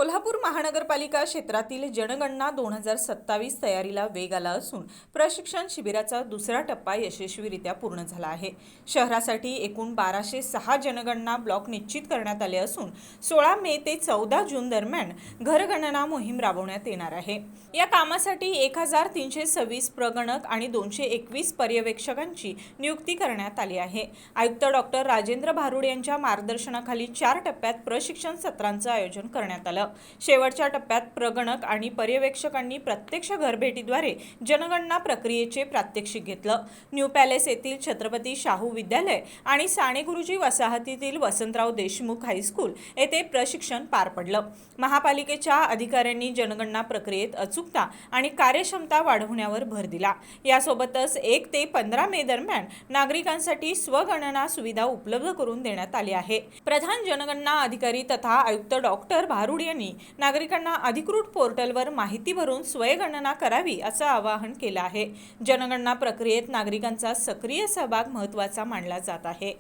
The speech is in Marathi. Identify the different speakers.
Speaker 1: कोल्हापूर महानगरपालिका क्षेत्रातील जनगणना 2027 तयारीला वेग आला असून प्रशिक्षण शिबिराचा दुसरा टप्पा यशस्वीरित्या पूर्ण झाला आहे। शहरासाठी एकूण 1206 जनगणना ब्लॉक निश्चित करण्यात आले असून 16 मे ते 14 जून दरम्यान घरगणना मोहीम राबवण्यात येणार आहे। या कामासाठी 1326 प्रगणक आणि 221 पर्यवेक्षकांची नियुक्ती करण्यात आली आहे। आयुक्त डॉक्टर राजेंद्र भारुड यांच्या मार्गदर्शनाखाली 4 टप्प्यात प्रशिक्षण सत्रांचं आयोजन करण्यात आलं। शेवटच्या टप्प्यात प्रगणक आणि पर्यवेक्षकांनी प्रत्यक्ष घरभेटीद्वारे जनगणना प्रक्रियेचे प्रात्यक्षिक घेतलं। न्यू पॅलेस येथील छत्रपती शाहू विद्यालय आणि साने गुरुजी वसाहतीतील वसंतराव देशमुख हायस्कूल येथे प्रशिक्षण पार पडलं। महापालिकेच्या अधिकाऱ्यांनी जनगणना प्रक्रियेत अचूकता आणि कार्यक्षमता वाढवण्यावर भर दिला। यासोबतच 1 ते 15 मे दरम्यान नागरिकांसाठी स्वगणना सुविधा उपलब्ध करून देण्यात आली आहे। प्रधान जनगणना अधिकारी तथा आयुक्त डॉक्टर भारुड यांनी नागरिकांना अधिकृत पोर्टलवर माहिती भरून स्वयंगणना करावी असं आवाहन केलं आहे। जनगणना प्रक्रियेत नागरिकांचा सक्रिय सहभाग महत्त्वाचा मानला जात आहे।